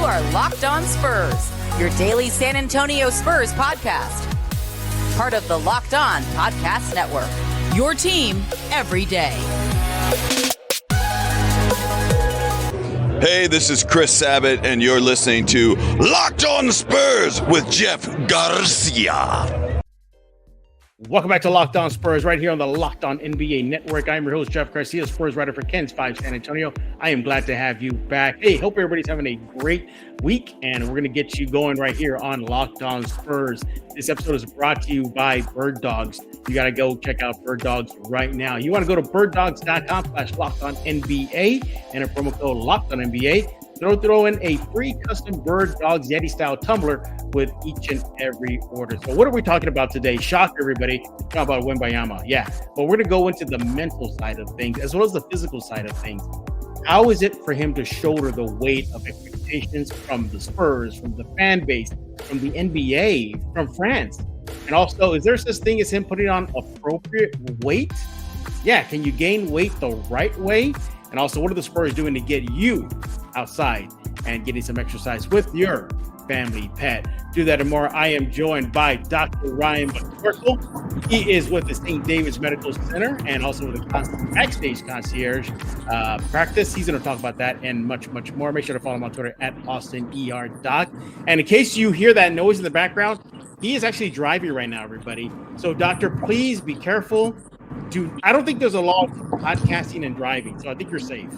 are Locked On Spurs, your daily San Antonio Spurs podcast. Part of the Locked On Podcast Network, your team every day. Hey, this is Chris Sabat, and you're listening to Locked On Spurs with Jeff Garcia. Welcome back to Locked On Spurs right here on the Locked On NBA Network. I'm your host, Jeff Garcia, Spurs writer for Ken's 5 San Antonio. I am glad to have you back. Hey, hope everybody's having a great week, and we're going to get you going right here on Locked On Spurs. This episode is brought to you by Bird Dogs. You got to go check out Bird Dogs right now. You want to go to birddogs.com/LockedOnNBA and a promo code LockedOnNBA. Throw in a free custom Bird Dogs Yeti style tumbler with each and every order. So what are we talking about today? Shock everybody. Talking about Wembanyama. Yeah. But we're going to go into the mental side of things as well as the physical side of things. How is it for him to shoulder the weight of expectations from the Spurs, from the fan base, from the NBA, from France? And also, is there such thing as him putting on appropriate weight? Yeah. Can you gain weight the right way? And also, what are the Spurs doing to get you outside and getting some exercise with your family pet? Do that and more. I am joined by Dr. Ryan McCorkle. He is with the St. David's Medical Center and also with the Backstage Concierge practice. He's going to talk about that and much, much more. Make sure to follow him on Twitter at AustinERDoc. And in case you hear that noise in the background, he is actually driving right now, everybody. So, doctor, please be careful. I don't think there's a law of podcasting and driving, so I think you're safe.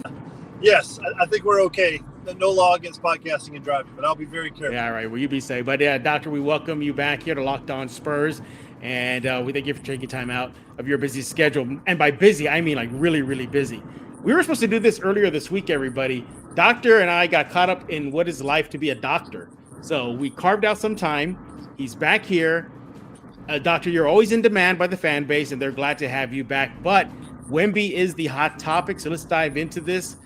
Yes, I think we're okay. No law against podcasting and driving, but I'll be very careful. Yeah, all right. Well, you be safe. But yeah, doctor, we welcome you back here to Locked On Spurs, and we thank you for taking time out of your busy schedule. And by busy, I mean like really, really busy. We were supposed to do this earlier this week, everybody. Doctor and I got caught up in what is life to be a doctor. So we carved out some time. He's back here. Doctor, you're always in demand by the fan base, and they're glad to have you back. But Wemby is the hot topic, so let's dive into this.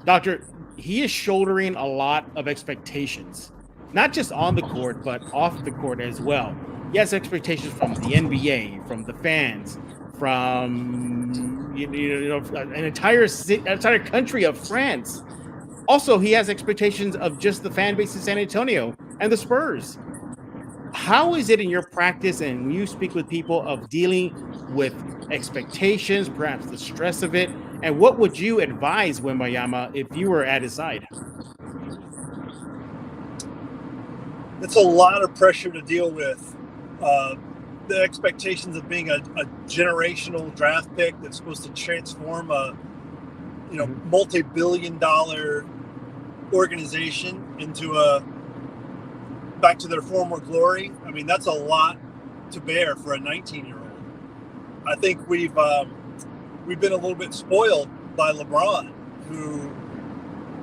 Doctor, he is shouldering a lot of expectations, not just on the court, but off the court as well. He has expectations from the NBA, from the fans, from an entire country of France. Also, he has expectations of just the fan base in San Antonio and the Spurs. How is it in your practice and when you speak with people of dealing with expectations, perhaps the stress of it, and what would you advise Wembanyama if you were at his side? It's a lot of pressure to deal with. The expectations of being a generational draft pick that's supposed to transform a multi-billion-dollar organization into back to their former glory. I mean, that's a lot to bear for a 19-year-old. I think we've been a little bit spoiled by LeBron, who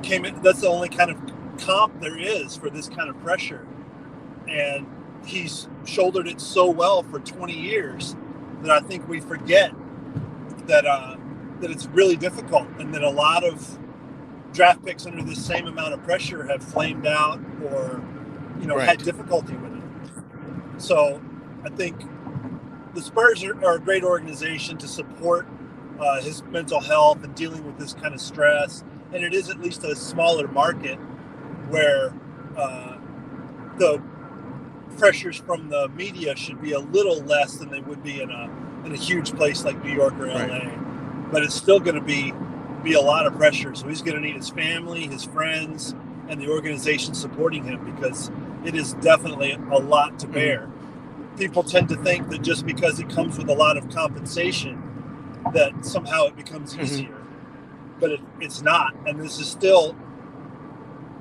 came in. That's the only kind of comp there is for this kind of pressure, and he's shouldered it so well for 20 years that I think we forget that it's really difficult, and that a lot of draft picks under the same amount of pressure have flamed out or had difficulty with it. So I think the Spurs are a great organization to support his mental health and dealing with this kind of stress. And it is at least a smaller market where the pressures from the media should be a little less than they would be in a huge place like New York or LA. Right. But it's still going to be a lot of pressure. So he's going to need his family, his friends, and the organization supporting him, because it is definitely a lot to bear. People tend to think that just because it comes with a lot of compensation that somehow it becomes easier, but it's not. And this is still,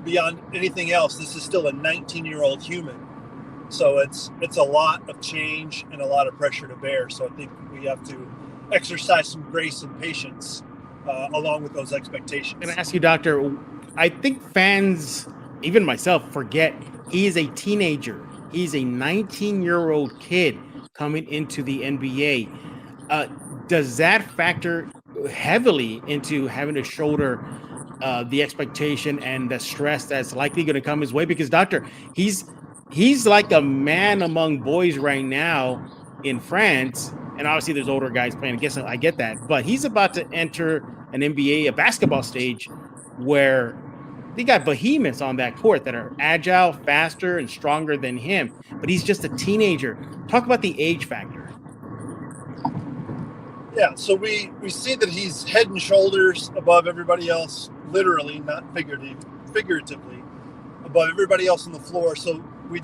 beyond anything else, this is still a 19-year-old human. So it's a lot of change and a lot of pressure to bear. So I think we have to exercise some grace and patience along with those expectations. Can I ask you, Doctor, I think fans, even myself, forget he is a teenager. He's a 19-year-old kid coming into the NBA. Does that factor heavily into having to shoulder the expectation and the stress that's likely going to come his way? Because, Doctor, he's like a man among boys right now in France. And obviously there's older guys playing. I get that. But he's about to enter an NBA, a basketball stage where they got behemoths on that court that are agile, faster, and stronger than him. But he's just a teenager. Talk about the age factor. Yeah, so we see that he's head and shoulders above everybody else, literally, not figuratively, above everybody else on the floor. So we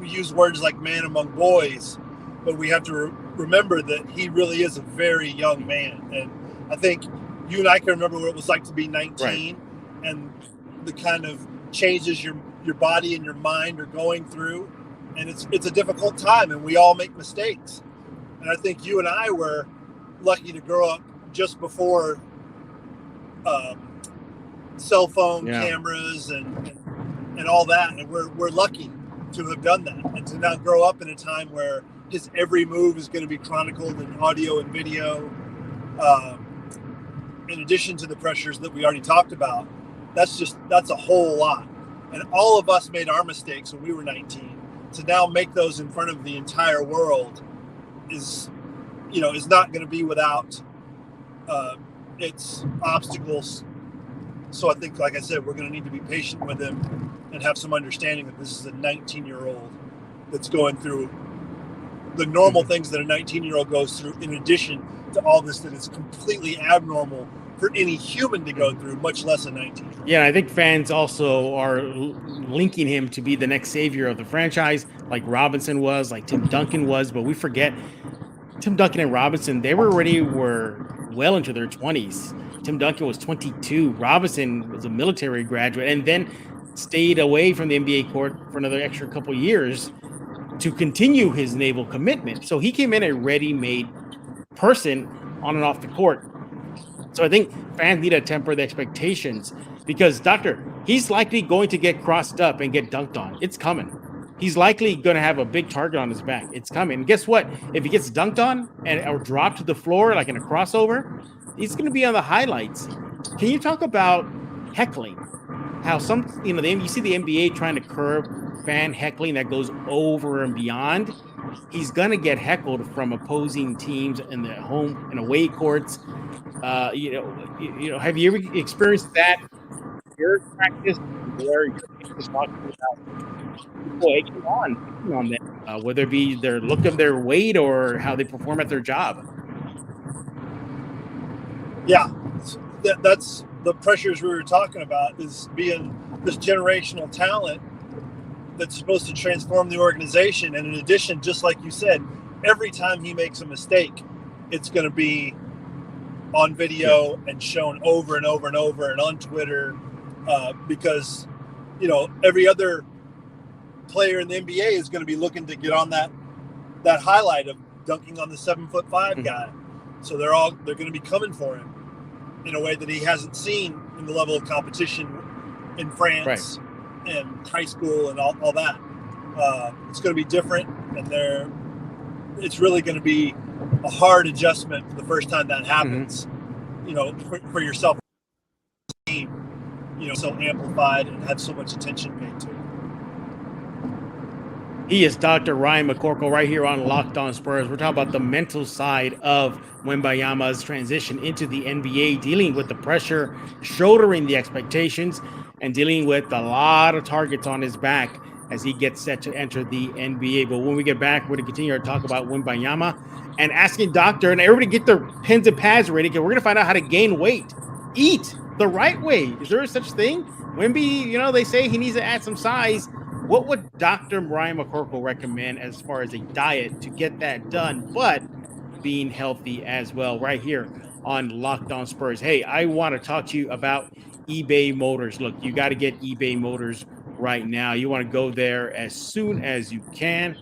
use words like man among boys, but we have to remember that he really is a very young man. And I think you and I can remember what it was like to be 19, right, and the kind of changes your body and your mind are going through. And it's a difficult time, and we all make mistakes. And I think you and I were lucky to grow up just before cell phone cameras and all that, and we're lucky to have done that, and to now grow up in a time where his every move is going to be chronicled in audio and video, in addition to the pressures that we already talked about. That's a whole lot, and all of us made our mistakes when we were 19. To now make those in front of the entire world is not going to be without its obstacles. So I think, like I said, we're going to need to be patient with him and have some understanding that this is a 19-year-old that's going through the normal things that a 19-year-old goes through, in addition to all this that is completely abnormal for any human to go through, much less a 19-year-old. Yeah, I think fans also are linking him to be the next savior of the franchise, like Robinson was, like Tim Duncan was, but we forget Tim Duncan and Robinson, they were well into their 20s. Tim Duncan was 22. Robinson was a military graduate and then stayed away from the NBA court for another extra couple years to continue his naval commitment. So he came in a ready-made person on and off the court. So I think fans need to temper the expectations, because, Doctor, he's likely going to get crossed up and get dunked on. It's coming. He's likely going to have a big target on his back. It's coming. And guess what? If he gets dunked on or dropped to the floor like in a crossover, he's going to be on the highlights. Can you talk about heckling? How you see the NBA trying to curb fan heckling that goes over and beyond. He's going to get heckled from opposing teams in the home and away courts. Have you ever experienced that in your practice where you're just talking about people egging on them, whether it be their look of their weight or how they perform at their job? Yeah, that's the pressures we were talking about, is being this generational talent that's supposed to transform the organization. And in addition, just like you said, every time he makes a mistake, it's going to be on video and shown over and over and over and on Twitter, because every other player in the NBA is going to be looking to get on that highlight of dunking on the 7'5" guy. So they're going to be coming for him in a way that he hasn't seen in the level of competition in France and high school and all that. It's going to be different, and it's really going to be a hard adjustment for the first time that happens. For yourself, team, so amplified and have so much attention paid to it. He is Dr. Ryan McCorkle right here on Locked On Spurs. We're talking about the mental side of Wembanyama's transition into the NBA, dealing with the pressure, shouldering the expectations, and dealing with a lot of targets on his back as he gets set to enter the NBA. But when we get back, we're going to continue our talk about Wembanyama and asking Doctor, and everybody get their pens and pads ready, because we're going to find out how to gain weight. Eat the right way. Is there such thing? Wemby, they say he needs to add some size. What would Dr. Ryan McCorkle recommend as far as a diet to get that done, but being healthy as well, right here on Locked On Spurs? Hey, I want to talk to you about eBay Motors. Look, you got to get eBay Motors right now. You want to go there as soon as you can,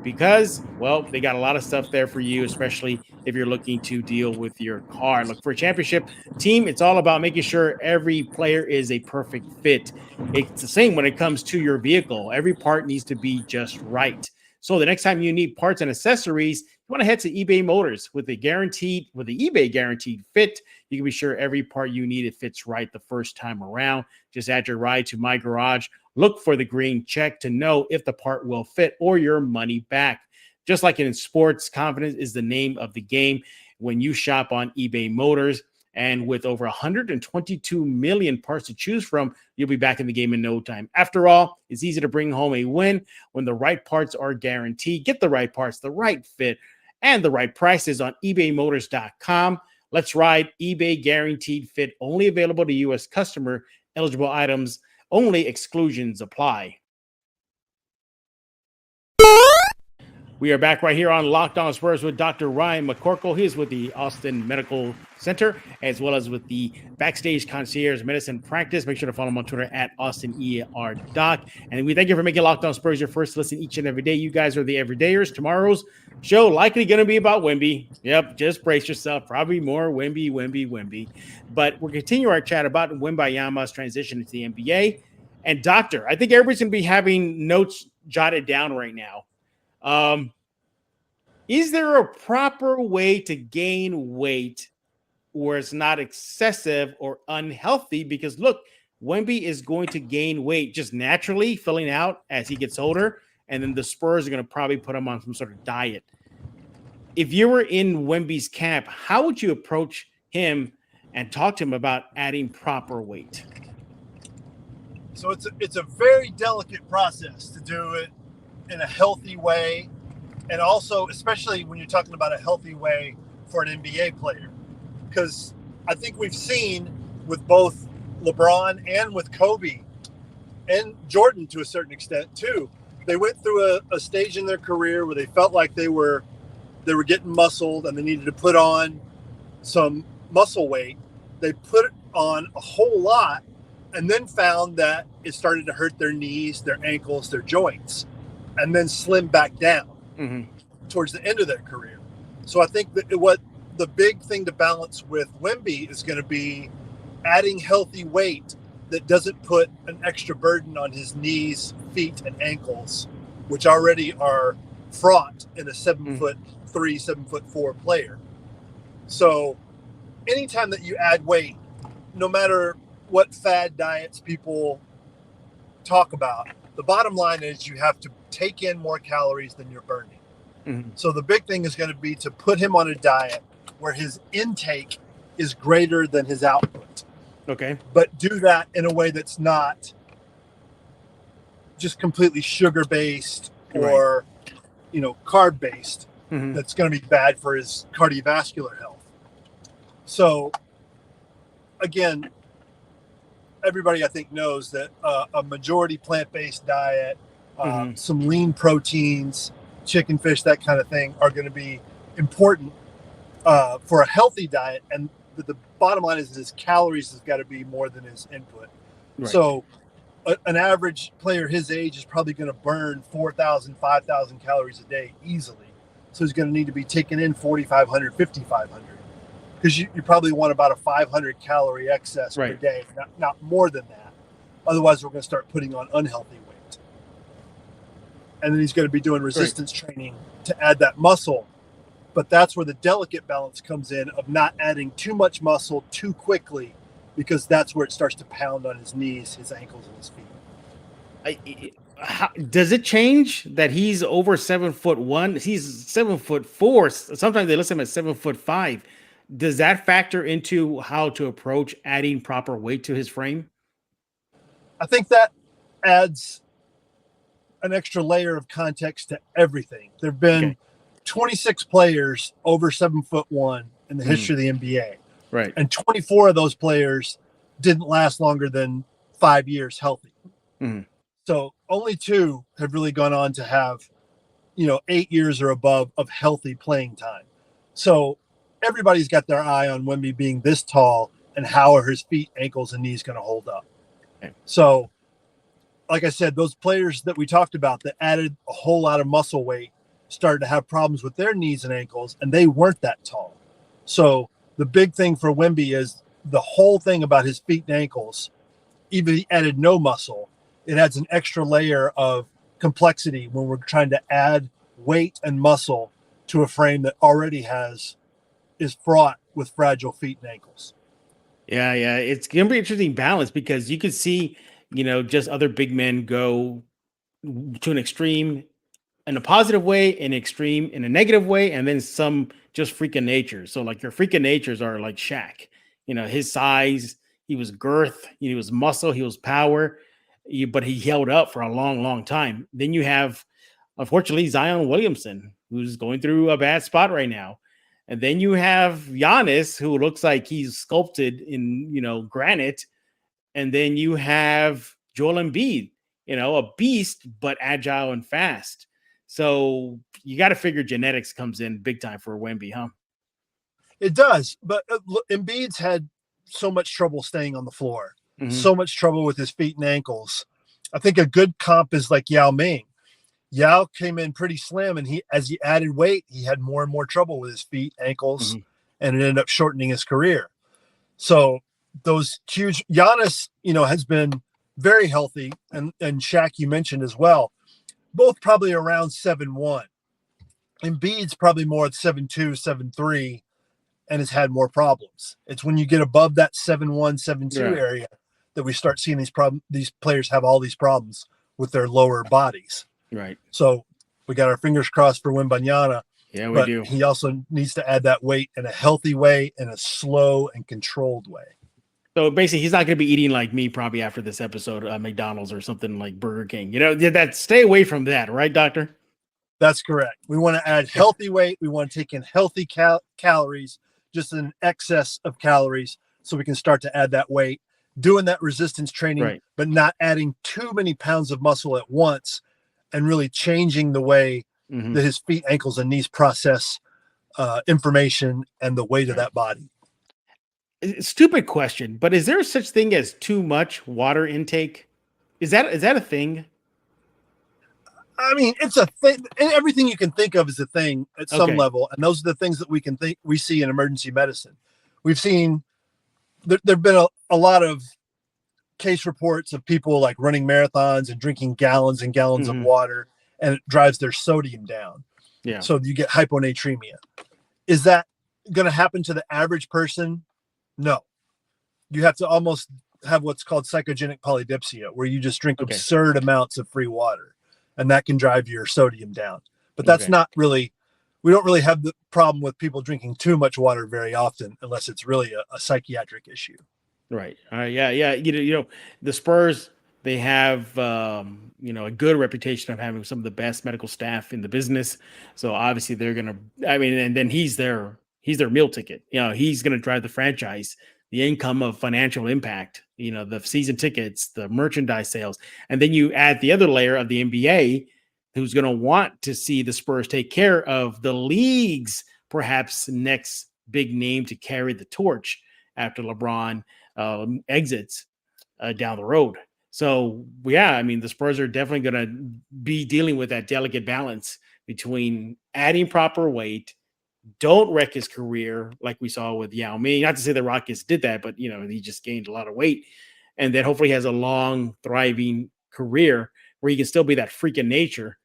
because, well, they got a lot of stuff there for you, especially if you're looking to deal with your car. Look, for a championship team, it's all about making sure every player is a perfect fit. It's the same when it comes to your vehicle. Every part needs to be just right. So the next time you need parts and accessories, you want to head to eBay Motors with the eBay guaranteed fit. You can be sure every part you need, it fits right the first time around. Just add your ride to My Garage. Look for the green check to know if the part will fit or your money back. Just like in sports, confidence is the name of the game. When you shop on eBay Motors, And with over 122 million parts to choose from, you'll be back in the game in no time. After all, it's easy to bring home a win when the right parts are guaranteed. Get the right parts, the right fit, and the right prices on ebaymotors.com. Let's ride. eBay guaranteed fit, only available to U.S. customer, eligible items, only exclusions apply. We are back right here on Locked On Spurs with Dr. Ryan McCorkle. He is with the Austin Medical Center, as well as with the Backstage Concierge Medicine Practice. Make sure to follow him on Twitter at AustinERDoc. And we thank you for making Locked On Spurs your first listen each and every day. You guys are the everydayers. Tomorrow's show likely going to be about Wemby. Yep, just brace yourself. Probably more Wemby. But we'll continue our chat about Wembanyama's transition into the NBA. And Doctor, I think everybody's going to be having notes jotted down right now. Is there a proper way to gain weight where it's not excessive or unhealthy? Because look, Wemby is going to gain weight just naturally, filling out as he gets older, and then the Spurs are going to probably put him on some sort of diet. If you were in Wemby's camp, how would you approach him and talk to him about adding proper weight? So it's a very delicate process to do it in a healthy way, and also especially when you're talking about a healthy way for an NBA player, because I think we've seen with both LeBron and with Kobe and Jordan to a certain extent too, they went through a stage in their career where they felt like they were getting muscled and they needed to put on some muscle weight. They put on a whole lot and then found that it started to hurt their knees, their ankles, their joints, and then slim back down towards the end of their career. So I think that what the big thing to balance with Wemby is going to be adding healthy weight that doesn't put an extra burden on his knees, feet, and ankles, which already are fraught in a 7'3", 7'4" player. So anytime that you add weight, no matter what fad diets people talk about, the bottom line is you have to take in more calories than you're burning. So the big thing is going to be to put him on a diet where his intake is greater than his output. Okay. But do that in a way that's not just completely sugar-based or, carb-based. That's going to be bad for his cardiovascular health. So, again, everybody I think knows that a majority plant-based diet, some lean proteins, chicken, fish, that kind of thing are going to be important for a healthy diet. And the bottom line is his calories has got to be more than his input. Right. So an average player his age is probably going to burn 4,000, 5,000 calories a day easily. So he's going to need to be taking in 4,500, 5,500. Because you probably want about a 500 calorie excess per day, not more than that. Otherwise, we're going to start putting on unhealthy weight. And then he's going to be doing resistance training to add that muscle. But that's where the delicate balance comes in of not adding too much muscle too quickly, because that's where it starts to pound on his knees, his ankles, and his feet. Does it change that he's over 7'1"? He's 7'4". Sometimes they list him at 7'5". Does that factor into how to approach adding proper weight to his frame? I think that adds an extra layer of context to everything. There have been 26 players over 7'1" in the history of the NBA. Right. And 24 of those players didn't last longer than 5 years healthy. So only 2 have really gone on to have, 8 years or above of healthy playing time. So everybody's got their eye on Wemby being this tall and how are his feet, ankles, and knees going to hold up. Okay. So, like I said, those players that we talked about that added a whole lot of muscle weight started to have problems with their knees and ankles, and they weren't that tall. So the big thing for Wemby is the whole thing about his feet and ankles, even if he added no muscle, it adds an extra layer of complexity when we're trying to add weight and muscle to a frame that already is fraught with fragile feet and ankles. Yeah. It's going to be an interesting balance because you could see, just other big men go to an extreme in a positive way, an extreme in a negative way, and then some just freak of nature. So like your freak of natures are like Shaq. his size, he was girth, he was muscle, he was power, but he held up for a long, long time. Then you have, unfortunately, Zion Williamson, who's going through a bad spot right now. And then you have Giannis, who looks like he's sculpted in, granite. And then you have Joel Embiid, a beast, but agile and fast. So you got to figure genetics comes in big time for Wemby, huh? It does. But Embiid's had so much trouble staying on the floor, so much trouble with his feet and ankles. I think a good comp is like Yao Ming. Yao came in pretty slim, and as he added weight, he had more and more trouble with his feet, ankles, and it ended up shortening his career. So those huge Giannis, has been very healthy, and Shaq you mentioned as well, both probably around 7'1". Embiid's probably more at 7'2", 7'3", and has had more problems. It's when you get above that 7'1", 7'2" area that we start seeing these players have all these problems with their lower bodies. Right. So we got our fingers crossed for Wembanyama. Yeah, we do. He also needs to add that weight in a healthy way, in a slow and controlled way. So basically, he's not going to be eating like me probably after this episode, McDonald's or something like Burger King. Stay away from that, right, doctor? That's correct. We want to add healthy weight. We want to take in healthy calories, just an excess of calories, so we can start to add that weight, doing that resistance training, but not adding too many pounds of muscle at once, and really changing the way that his feet, ankles, and knees process information and the weight of that body. Stupid question, but is there such thing as too much water intake? Is that a thing? I mean, it's a thing. Everything you can think of is a thing at some level, and those are the things that we see in emergency medicine. We've seen there've been a lot of case reports of people like running marathons and drinking gallons and gallons of water, and it drives their sodium down. Yeah. So you get hyponatremia. Is that going to happen to the average person? No. You have to almost have what's called psychogenic polydipsia, where you just drink absurd amounts of free water, and that can drive your sodium down. But that's not really, we don't really have the problem with people drinking too much water very often, unless it's really a psychiatric issue. Right. Yeah. The Spurs, they have, a good reputation of having some of the best medical staff in the business. So obviously they're going to, and then he's their meal ticket. He's going to drive the franchise, the income of financial impact, the season tickets, the merchandise sales. And then you add the other layer of the NBA, who's going to want to see the Spurs take care of the league's perhaps next big name to carry the torch after LeBron exits down the road. So, the Spurs are definitely going to be dealing with that delicate balance between adding proper weight, don't wreck his career like we saw with Yao Ming. Not to say the Rockets did that, but, he just gained a lot of weight. And then hopefully has a long, thriving career where he can still be that freak of nature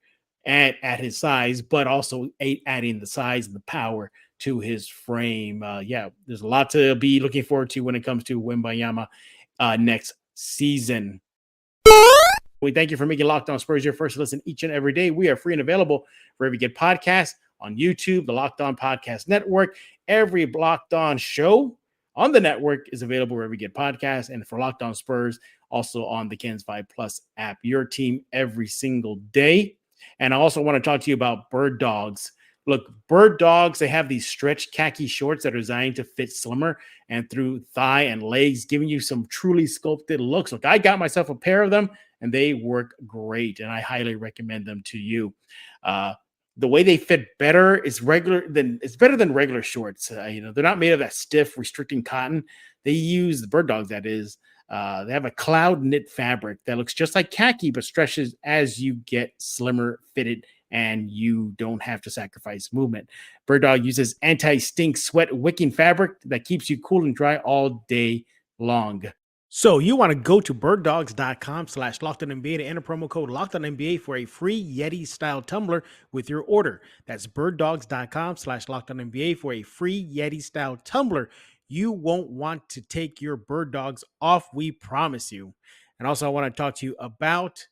at his size, but also adding the size and the power to his frame. There's a lot to be looking forward to when it comes to Wembanyama next season. We thank you for making Locked On Spurs your first listen each and every day. We are free and available wherever you get podcasts, on YouTube, the Locked On Podcast Network. Every Locked On show on the network is available wherever you get podcasts. And for Locked On Spurs, also on the Kens 5 Plus app, your team every single day. And I also want to talk to you about Bird Dogs. Look, Bird Dogs, they have these stretch khaki shorts that are designed to fit slimmer and through thigh and legs, giving you some truly sculpted looks. Look, I got myself a pair of them, and they work great, and I highly recommend them to you. The way they fit better is better than regular shorts. They're not made of that stiff, restricting cotton. They use the Bird Dogs, that is. They have a cloud knit fabric that looks just like khaki, but stretches as you get slimmer fitted, and you don't have to sacrifice movement. Bird Dog uses anti-stink sweat wicking fabric that keeps you cool and dry all day long. So you want to go to birddogs.com/LockedOnNBA to enter promo code LockedOnNBA for a free Yeti-style tumbler with your order. That's birddogs.com/LockedOnNBA for a free Yeti-style tumbler. You won't want to take your Bird Dogs off, we promise you. And also, I want to talk to you about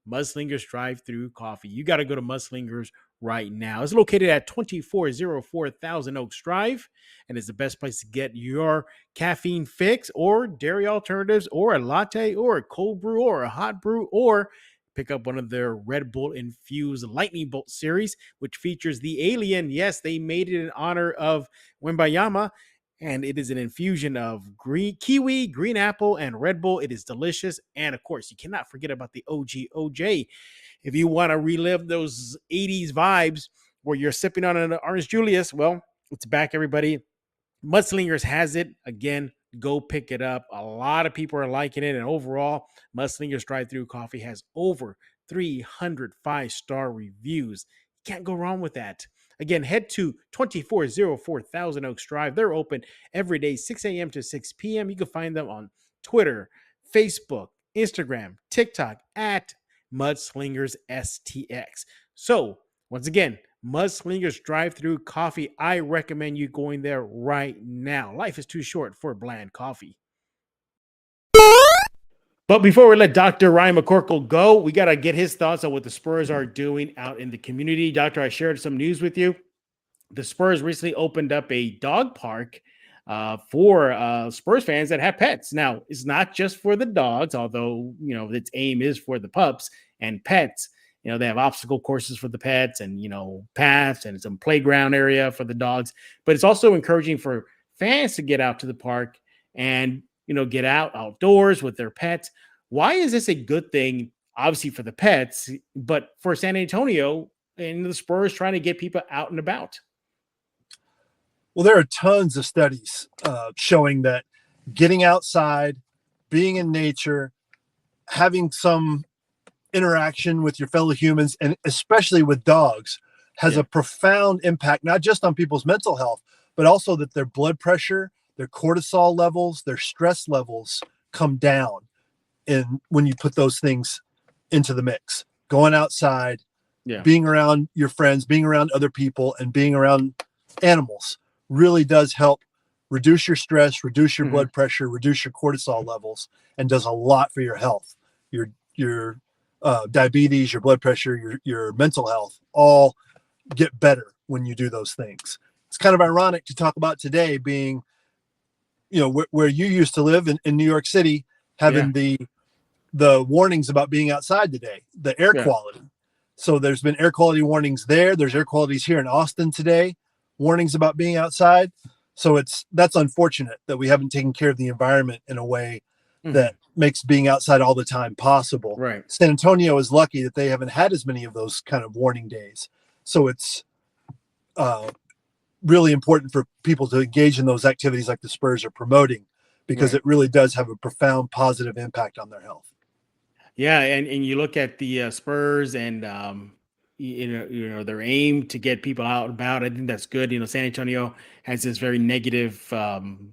Mudslingers Drive-Thru Coffee. You got to go to Mudslingers right now. It's located at 2404 Thousand Oaks Drive and is the best place to get your caffeine fix or dairy alternatives or a latte or a cold brew or a hot brew, or pick up one of their Red Bull infused Lightning Bolt series, which features the alien. Yes, they made it in honor of Wembanyama, and it is an infusion of green kiwi, green apple, and Red Bull. It is delicious. And of course, you cannot forget about the OG OJ. If you want to relive those 80s vibes where you're sipping on an Orange Julius, well, it's back, everybody. Mudslingers has it. Again, go pick it up. A lot of people are liking it. And overall, Mudslingers drive-thru coffee has over 300 5-star reviews. Can't go wrong with that. Again, head to 2404 Thousand Oaks Drive. They're open every day, 6 a.m. to 6 p.m. You can find them on Twitter, Facebook, Instagram, TikTok at Mudslingers STX. So, once again, Mudslingers drive-thru coffee. I recommend you going there right now. Life is too short for bland coffee. But before we let Dr. Ryan McCorkle go, we got to get his thoughts on what the Spurs are doing out in the community. Doctor, I shared some news with you. The Spurs recently opened up a dog park for Spurs fans that have pets. Now, it's not just for the dogs, although, its aim is for the pups and pets. They have obstacle courses for the pets and, paths and some playground area for the dogs. But it's also encouraging for fans to get out to the park and, get outdoors with their pets. Why is this a good thing? Obviously for the pets, but for San Antonio and the Spurs trying to get people out and about. Well, there are tons of studies showing that getting outside, being in nature, having some interaction with your fellow humans, and especially with dogs, has a profound impact, not just on people's mental health, but also that their blood pressure, their cortisol levels, their stress levels come down. And when you put those things into the mix, going outside, being around your friends, being around other people, and being around animals really does help reduce your stress, reduce your blood pressure, reduce your cortisol levels, and does a lot for your health, your diabetes, your blood pressure, your mental health, all get better when you do those things. It's kind of ironic to talk about today being, where you used to live in New York City, having the warnings about being outside today, the air quality. So there's been air quality warnings there. There's air qualities here in Austin today, warnings about being outside. So that's unfortunate that we haven't taken care of the environment in a way that makes being outside all the time possible. Right. San Antonio is lucky that they haven't had as many of those kind of warning days. So it's really important for people to engage in those activities like the Spurs are promoting, because it really does have a profound positive impact on their health. Yeah, and you look at the Spurs and their aim to get people out and about. I think that's good. San Antonio has this very negative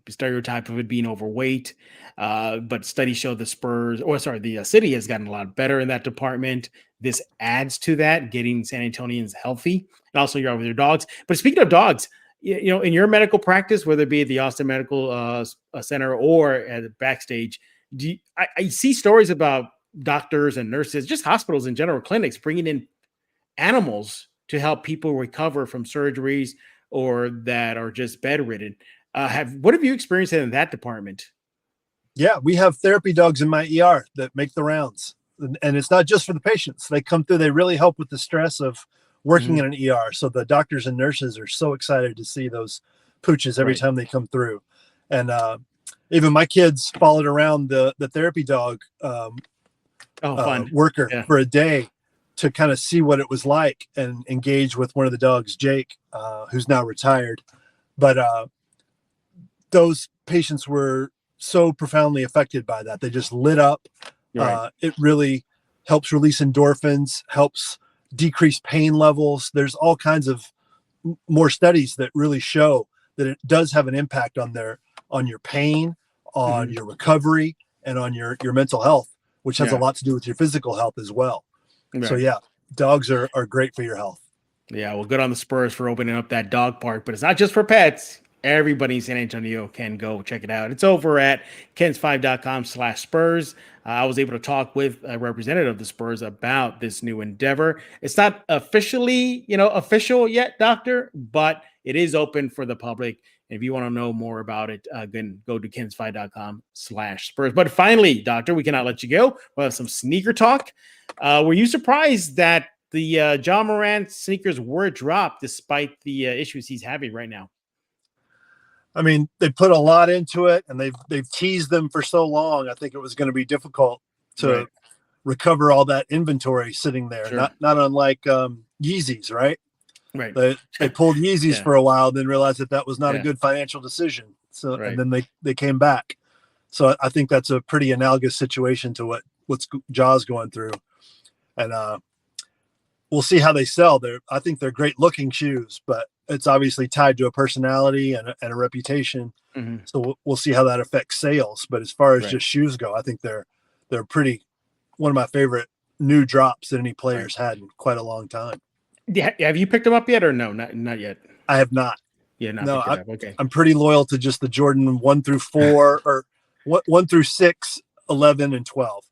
stereotype of it being overweight, but studies show the city has gotten a lot better in that department. This adds to that, getting San Antonians healthy, and also you're with your dogs. But speaking of dogs, in your medical practice, whether it be at the Austin Medical Center or at the backstage, I see stories about doctors and nurses, just hospitals in general, clinics bringing in animals to help people recover from surgeries or that are just bedridden. What have you experienced in that department? Yeah, we have therapy dogs in my ER that make the rounds, and it's not just for the patients. They come through, they really help with the stress of working in an ER. So the doctors and nurses are so excited to see those pooches every time they come through. And even my kids followed around the therapy dog worker for a day to kind of see what it was like and engage with one of the dogs, Jake, who's now retired. But those patients were so profoundly affected by that. They just lit up. It really helps release endorphins, helps decrease pain levels. There's all kinds of more studies that really show that it does have an impact on your pain, on your recovery, and on your mental health, which has a lot to do with your physical health as well. Right. So dogs are great for your health. Yeah, well, good on the Spurs for opening up that dog park, but it's not just for pets. Everybody in San Antonio can go check it out. It's over at kens5.com/Spurs. I was able to talk with a representative of the Spurs about this new endeavor. It's not officially, official yet, Doctor, but it is open for the public. And if you want to know more about it, then go to kinsfi.com/Spurs. But finally, Doctor, we cannot let you go. We'll have some sneaker talk. Were you surprised that the Ja Morant sneakers were dropped despite the issues he's having right now? I mean, they put a lot into it, and they've teased them for so long. I think it was going to be difficult to recover all that inventory sitting there. Sure. Not unlike Yeezys, right? Right. They pulled Yeezys for a while, then realized that was not a good financial decision. So, and then they came back. So I think that's a pretty analogous situation to what's Ja's going through, and we'll see how they sell. I think they're great looking shoes, but it's obviously tied to a personality and a reputation. Mm-hmm. So we'll see how that affects sales. But as far as just shoes go, I think they're pretty one of my favorite new drops that any players had in quite a long time. Yeah, have you picked them up yet or no? Not yet. I have not. Yeah, no. Okay. I'm pretty loyal to just the Jordan 1 through 4 or 1 through 6, 11, and 12.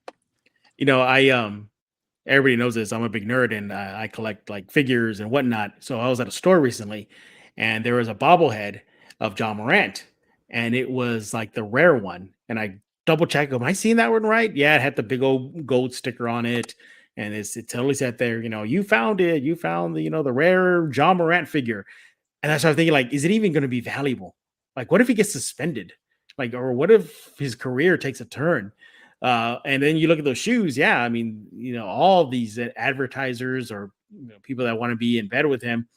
Everybody knows this. I'm a big nerd and I collect like figures and whatnot. So I was at a store recently and there was a bobblehead of Ja Morant and it was like the rare one. And I double checked, am I seeing that one right? Yeah, it had the big old gold sticker on it. And it totally said there, you found it. You found the rare Ja Morant figure. And I started thinking, like, is it even going to be valuable? Like, what if he gets suspended? Like, or what if his career takes a turn? And then you look at those shoes. Yeah. I mean, all these advertisers or people that want to be in bed with him,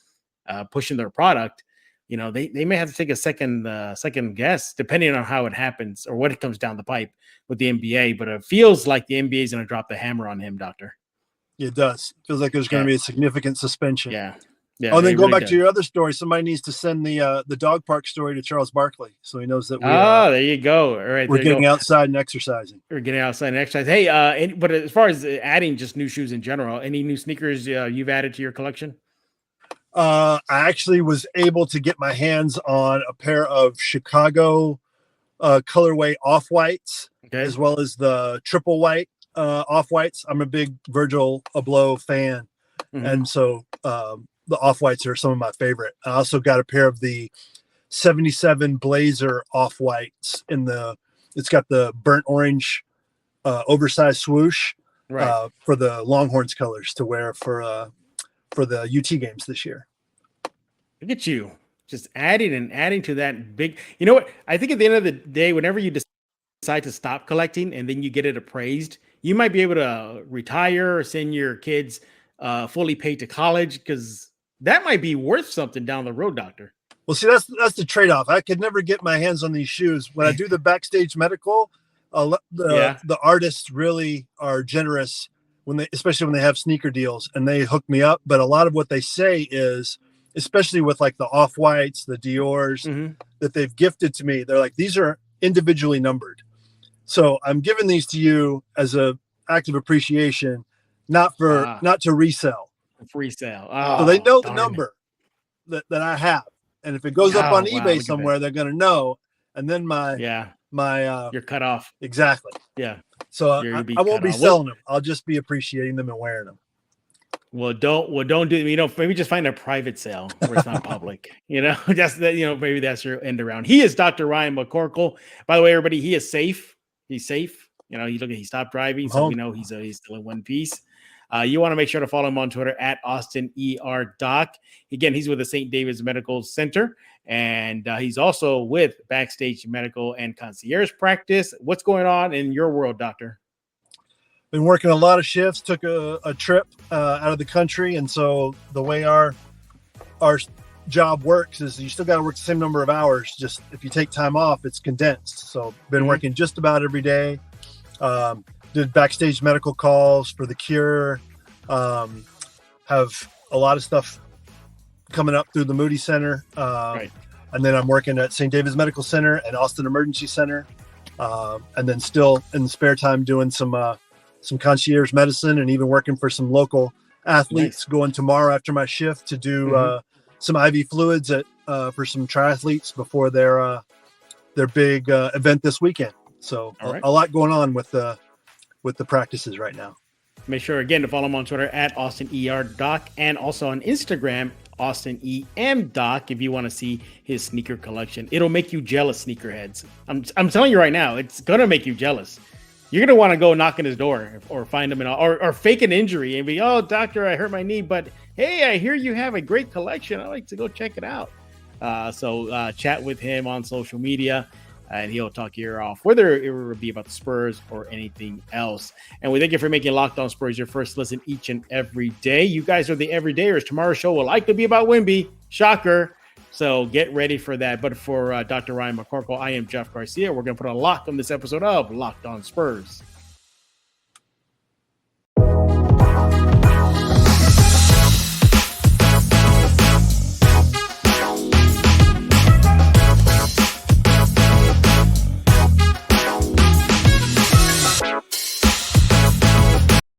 pushing their product, they may have to take a second guess depending on how it happens or what it comes down the pipe with the NBA. But it feels like the NBA is going to drop the hammer on him, Doctor. It does. Feels like there's going to be a significant suspension. Yeah. Oh, and then going back to your other story, somebody needs to send the dog park story to Charles Barkley so he knows that there you go. All right, we're getting outside and exercising. We're getting outside and exercise. Hey, but as far as adding just new shoes in general, any new sneakers you've added to your collection? I actually was able to get my hands on a pair of Chicago colorway off-whites, as well as the triple white off-whites. I'm a big Virgil Abloh fan, and so the off-whites are some of my favorite. I also got a pair of the 77 Blazer off-whites it's got the burnt orange oversized swoosh for the Longhorns colors to wear for the UT games this year. Look at you, just adding to that big. You know what? I think at the end of the day, whenever you decide to stop collecting and then you get it appraised, you might be able to retire or send your kids fully paid to college because that might be worth something down the road, Doctor. Well, see, that's the trade-off. I could never get my hands on these shoes. When I do the backstage medical, the artists really are generous especially when they have sneaker deals and they hook me up. But a lot of what they say is, especially with like the Off-Whites, the Diors that they've gifted to me, they're like, these are individually numbered. So I'm giving these to you as a act of appreciation, not to resell. Free sale. So they know the number that I have. And if it goes up on eBay somewhere, they're going to know. And then you're cut off. Exactly. Yeah. So I won't be selling them. I'll just be appreciating them and wearing them. Well, don't do, maybe just find a private sale where it's not public, maybe that's your end around. He is Dr. Ryan McCorkle. By the way, everybody, he is safe. He's safe. He stopped driving. So we know he's still in one piece. You want to make sure to follow him on Twitter at AustinERDoc. Again, he's with the St. David's Medical Center, and he's also with Backstage Medical and Concierge Practice. What's going on in your world, Doctor? Been working a lot of shifts, took a trip out of the country, and so the way our job works is you still got to work the same number of hours. Just if you take time off, it's condensed. So been working just about every day. Did backstage medical calls for the Cure. Have a lot of stuff coming up through the Moody Center. And then I'm working at St. David's Medical Center and Austin Emergency Center. And then still in the spare time doing some concierge medicine and even working for some local athletes. Going tomorrow after my shift to do some IV fluids for some triathletes before their big event this weekend. So a lot going on with with the practices right now. Make sure again to follow him on Twitter at AustinERDoc and also on Instagram, AustinEMDoc, if you want to see his sneaker collection. It'll make you jealous, sneakerheads. I'm telling you right now, it's gonna make you jealous. You're gonna want to go knock on his door or find him or fake an injury and be, oh, doctor, I hurt my knee, but hey, I hear you have a great collection. I'd like to go check it out. So chat with him on social media. And he'll talk your ear off, whether it will be about the Spurs or anything else. And we thank you for making Locked On Spurs your first listen each and every day. You guys are the everydayers. Tomorrow's show will likely be about Wemby. Shocker. So get ready for that. But for Dr. Ryan McCorkle, I am Jeff Garcia. We're going to put a lock on this episode of Locked On Spurs.